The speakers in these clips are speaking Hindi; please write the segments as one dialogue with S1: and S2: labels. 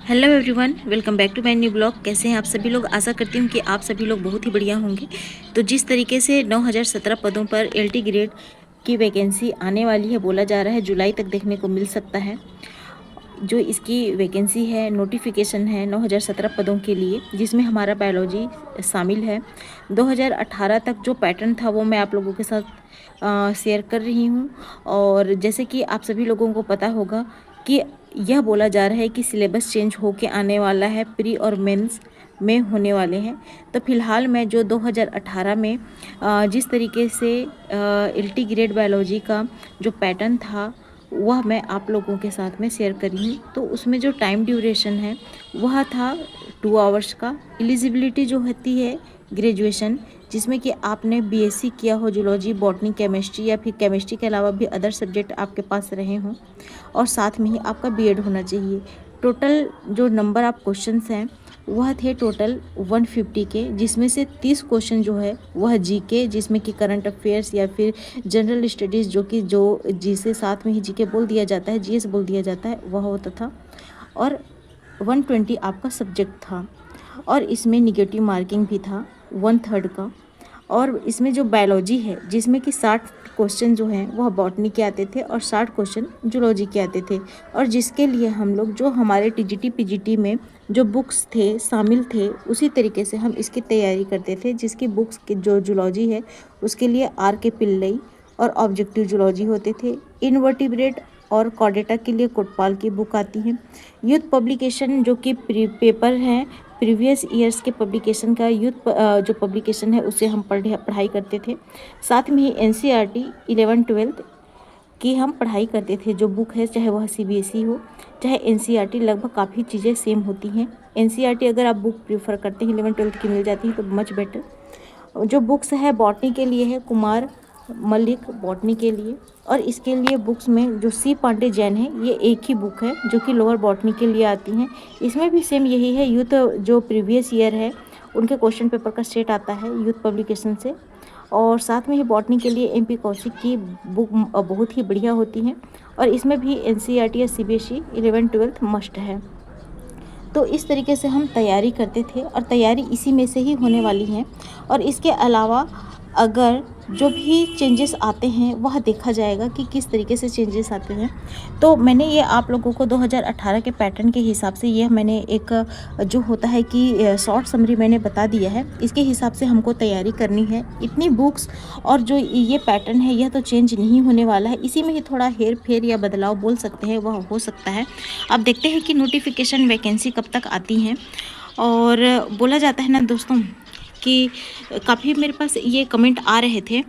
S1: Hello everyone, welcome back to my new blog. कैसे हैं आप सभी लोग? आशा करती हूँ कि आप सभी लोग बहुत ही बढ़िया होंगे। तो जिस तरीके से 9017 पदों पर एलटी ग्रेड की वैकेंसी आने वाली है, बोला जा रहा है जुलाई तक देखने को मिल सकता है। जो इसकी वैकेंसी है, नोटिफिकेशन है 9017 पदों के लिए, जिसमें हमारा बायोलॉजी शामिल है। 2018 तक जो पैटर्न था वो मैं आप लोगों के साथ शेयर कर रही हूँ। और जैसे कि आप सभी लोगों को पता होगा कि यह बोला जा रहा है कि सिलेबस चेंज होके आने वाला है, प्री और मेंस में होने वाले हैं। तो फिलहाल मैं जो 2018 में जिस तरीके से एलटी ग्रेड बायोलॉजी का जो पैटर्न था वह मैं आप लोगों के साथ में शेयर करी हूँ। तो उसमें जो टाइम ड्यूरेशन है वह था 2 आवर्स का। एलिजिबिलिटी जो होती है ग्रेजुएशन, जिसमें कि आपने बीएससी किया हो जूलॉजी, बॉटनी, केमिस्ट्री या फिर केमिस्ट्री के अलावा भी अदर सब्जेक्ट आपके पास रहे हों, और साथ में ही आपका बीएड होना चाहिए। टोटल जो नंबर ऑफ क्वेश्चंस हैं वह थे टोटल 150 के, जिसमें से 30 क्वेश्चन जो है वह जीके, जिसमें कि करंट अफेयर्स या फिर जनरल स्टडीज़, जो जिसे साथ में ही जीके बोल दिया जाता है, जीएस बोल दिया जाता है, वह होता था। और 120 आपका सब्जेक्ट था, और इसमें निगेटिव मार्किंग भी था 1/3 का। और इसमें जो बायोलॉजी है, जिसमें कि 60 क्वेश्चन जो हैं वह बॉटनी के आते थे और 60 क्वेश्चन जूलॉजी के आते थे। और जिसके लिए हम लोग जो हमारे टीजीटी पीजीटी में जो बुक्स थे शामिल थे, उसी तरीके से हम इसकी तैयारी करते थे। जिसकी बुक्स की जो जूलॉजी है उसके लिए आर के पिल्लई और ऑब्जेक्टिव जूलॉजी होते थे। इनवर्टिब्रेट और कॉर्डेटा के लिए कोटपाल की बुक आती है। यूथ पब्लिकेशन जो कि पेपर हैं प्रीवियस ईयर्स के पब्लिकेशन का, जो पब्लिकेशन है उससे हम पढ़ाई करते थे। साथ में ही एनसीईआरटी 11-12 की हम पढ़ाई करते थे। जो बुक है, चाहे वह सीबीएसई हो चाहे एनसीईआरटी, लगभग काफ़ी चीज़ें सेम होती हैं। एनसीईआरटी अगर आप बुक प्रीफर करते हैं 11-12 की मिल जाती है तो मच बेटर। जो बुक्स है बॉटनी के लिए है कुमार मलिक बॉटनी के लिए, और इसके लिए बुक्स में जो सी पांडे जैन है, ये एक ही बुक है जो कि लोअर बॉटनी के लिए आती हैं। इसमें भी सेम यही है, यूथ जो प्रीवियस ईयर है उनके क्वेश्चन पेपर का सेट आता है यूथ पब्लिकेशन से। और साथ में ही बॉटनी के लिए एमपी कौशिक की बुक बहुत ही बढ़िया होती हैं, और इसमें भी एनसीईआरटी या सीबीएसई 11-12 मस्ट है। तो इस तरीके से हम तैयारी करते थे, और तैयारी इसी में से ही होने वाली है। और इसके अलावा अगर जो भी चेंजेस आते हैं वह देखा जाएगा कि किस तरीके से चेंजेस आते हैं। तो मैंने ये आप लोगों को 2018 के पैटर्न के हिसाब से, यह मैंने एक जो होता है कि शॉर्ट समरी मैंने बता दिया है, इसके हिसाब से हमको तैयारी करनी है। इतनी बुक्स और जो ये पैटर्न है यह तो चेंज नहीं होने वाला है, इसी में ही थोड़ा हेर फेर या बदलाव बोल सकते हैं वह हो सकता है। अब देखते हैं कि नोटिफिकेशन वैकेंसी कब तक आती हैं। और बोला जाता है ना दोस्तों कि काफ़ी मेरे पास ये कमेंट आ रहे थे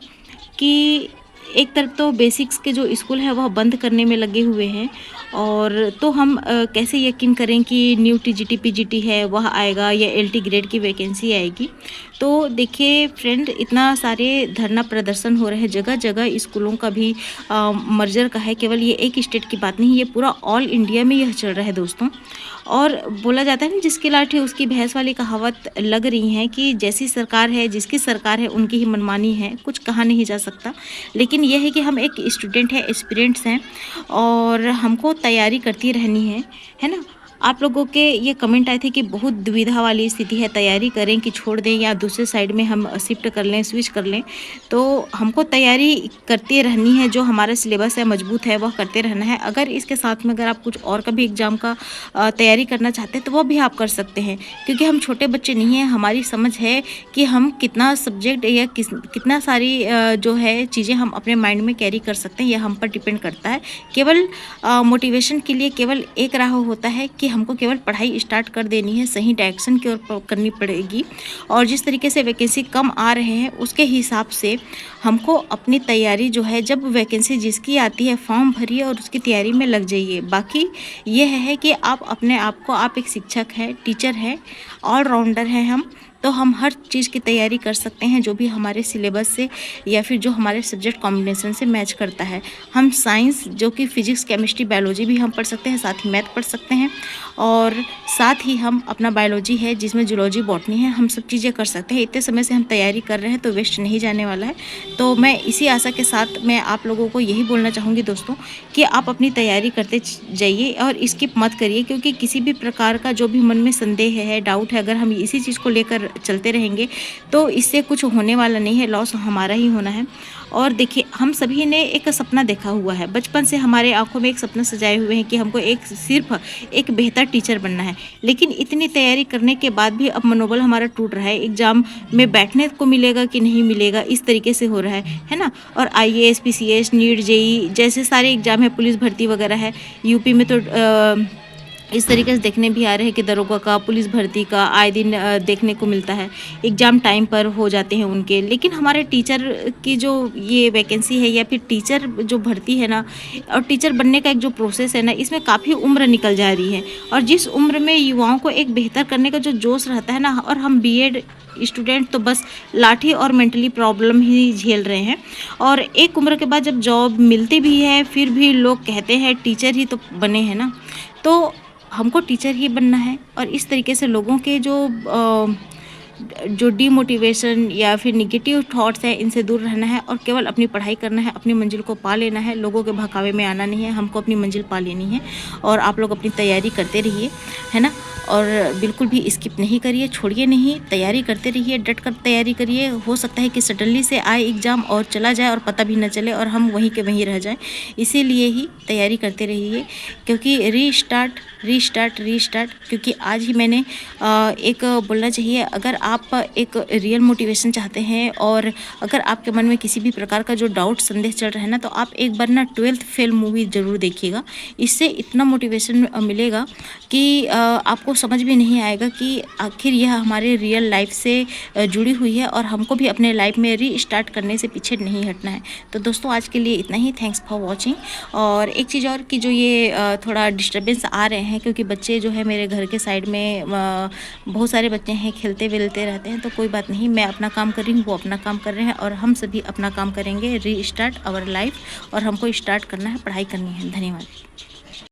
S1: कि एक तरफ तो बेसिक्स के जो स्कूल है वह बंद करने में लगे हुए हैं, और तो हम कैसे यकीन करें कि न्यू टीजीटी पीजीटी है वह आएगा या एलटी ग्रेड की वैकेंसी आएगी। तो देखिए फ्रेंड, इतना सारे धरना प्रदर्शन हो रहे हैं जगह जगह, स्कूलों का भी मर्जर का है। केवल ये एक स्टेट की बात नहीं, ये पूरा ऑल इंडिया में यह चल रहा है दोस्तों। और बोला जाता है ना, जिसकी लाठी उसकी भैंस वाली कहावत लग रही है कि जैसी सरकार है, जिसकी सरकार है, उनकी ही मनमानी है, कुछ कहा नहीं जा सकता। लेकिन यह है कि हम एक स्टूडेंट हैं, एस्पिरेंट्स हैं, और हमको तैयारी करती रहनी है ना। आप लोगों के ये कमेंट आए थे कि बहुत दुविधा वाली स्थिति है, तैयारी करें कि छोड़ दें या दूसरे साइड में हम शिफ्ट कर लें, स्विच कर लें। तो हमको तैयारी करते रहनी है, जो हमारा सिलेबस है मजबूत है वह करते रहना है। अगर इसके साथ में अगर आप कुछ और का भी एग्ज़ाम का तैयारी करना चाहते हैं तो वह भी आप कर सकते हैं, क्योंकि हम छोटे बच्चे नहीं हैं। हमारी समझ है कि हम कितना सब्जेक्ट या कितना सारी जो है चीज़ें हम अपने माइंड में कैरी कर सकते हैं, यह हम पर डिपेंड करता है। केवल मोटिवेशन के लिए केवल एक राह होता है कि हमको केवल पढ़ाई स्टार्ट कर देनी है, सही डायरेक्शन की ओर करनी पड़ेगी। और जिस तरीके से वैकेंसी कम आ रहे हैं उसके हिसाब से हमको अपनी तैयारी जो है, जब वैकेंसी जिसकी आती है फॉर्म भरिए और उसकी तैयारी में लग जाइए। बाकी यह है कि आप अपने आप को, आप एक शिक्षक हैं, टीचर हैं, ऑलराउंडर हैं हम, तो हम हर चीज़ की तैयारी कर सकते हैं जो भी हमारे सिलेबस से या फिर जो हमारे सब्जेक्ट कॉम्बिनेशन से मैच करता है। हम साइंस जो कि फिजिक्स, केमिस्ट्री, बायोलॉजी भी हम पढ़ सकते हैं, साथ ही मैथ पढ़ सकते हैं और साथ ही हम अपना बायोलॉजी है जिसमें जूलॉजी, बॉटनी है, हम सब चीज़ें कर सकते हैं। इतने समय से हम तैयारी कर रहे हैं तो वेस्ट नहीं जाने वाला है। तो मैं इसी आशा के साथ मैं आप लोगों को यही बोलना चाहूँगी दोस्तों कि आप अपनी तैयारी करते जाइए और स्किप मत करिए, क्योंकि किसी भी प्रकार का जो भी मन में संदेह है, डाउट है, अगर हम इसी चीज़ को लेकर चलते रहेंगे तो इससे कुछ होने वाला नहीं है, लॉस हमारा ही होना है। और देखिए, हम सभी ने एक सपना देखा हुआ है, बचपन से हमारे आंखों में एक सपना सजाए हुए हैं कि हमको सिर्फ एक बेहतर टीचर बनना है। लेकिन इतनी तैयारी करने के बाद भी अब मनोबल हमारा टूट रहा है। एग्ज़ाम में बैठने को मिलेगा कि नहीं मिलेगा, इस तरीके से हो रहा है ना। और आईएएस, पीसीएस, नीट, जेई जैसे सारे एग्ज़ाम है, पुलिस भर्ती वगैरह है। यूपी में तो इस तरीके से देखने भी आ रहे हैं कि दरोगा का, पुलिस भर्ती का आए दिन देखने को मिलता है। एग्ज़ाम टाइम पर हो जाते हैं उनके। लेकिन हमारे टीचर की जो ये वैकेंसी है या फिर टीचर जो भर्ती है ना, और टीचर बनने का एक जो प्रोसेस है ना, इसमें काफ़ी उम्र निकल जा रही है। और जिस उम्र में युवाओं को एक बेहतर करने का जो जोश रहता है ना, और हम बीएड स्टूडेंट तो बस लाठी और मेंटली प्रॉब्लम ही झेल रहे हैं। और एक उम्र के बाद जब जॉब मिलती भी है फिर भी लोग कहते हैं टीचर ही तो बने हैं ना। तो हमको टीचर ही बनना है और इस तरीके से लोगों के जो डीमोटिवेशन या फिर निगेटिव थॉट्स हैं, इनसे दूर रहना है और केवल अपनी पढ़ाई करना है, अपनी मंजिल को पा लेना है। लोगों के बहकावे में आना नहीं है, हमको अपनी मंजिल पा लेनी है। और आप लोग अपनी तैयारी करते रहिए, है ना। और बिल्कुल भी स्किप नहीं करिए, छोड़िए नहीं, तैयारी करते रहिए, डट कर तैयारी करिए। हो सकता है कि सडनली से आए एग्ज़ाम और चला जाए और पता भी न चले और हम वहीं के वहीं रह जाएं। इसीलिए ही तैयारी करते रहिए, क्योंकि रीस्टार्ट रीस्टार्ट रीस्टार्ट। क्योंकि आज ही मैंने एक बोलना चाहिए, अगर आप एक रियल मोटिवेशन चाहते हैं और अगर आपके मन में किसी भी प्रकार का जो डाउट, संदेह चल रहा है ना, तो आप एक बार ना 12th फेल मूवी ज़रूर देखिएगा। इससे इतना मोटिवेशन मिलेगा कि आपको समझ भी नहीं आएगा कि आखिर यह हमारे रियल लाइफ से जुड़ी हुई है और हमको भी अपने लाइफ में रीस्टार्ट करने से पीछे नहीं हटना है। तो दोस्तों, आज के लिए इतना ही। Thanks for watching. और एक चीज़ और कि जो ये थोड़ा डिस्टर्बेंस आ रहे हैं, क्योंकि बच्चे जो है मेरे घर के साइड में बहुत सारे बच्चे हैं, खेलते वेलते रहते हैं। तो कोई बात नहीं, मैं अपना काम कर रही हूँ, वो अपना काम कर रहे हैं और हम सभी अपना काम करेंगे, रीस्टार्ट आवर लाइफ। और हमको स्टार्ट करना है, पढ़ाई करनी है। धन्यवाद।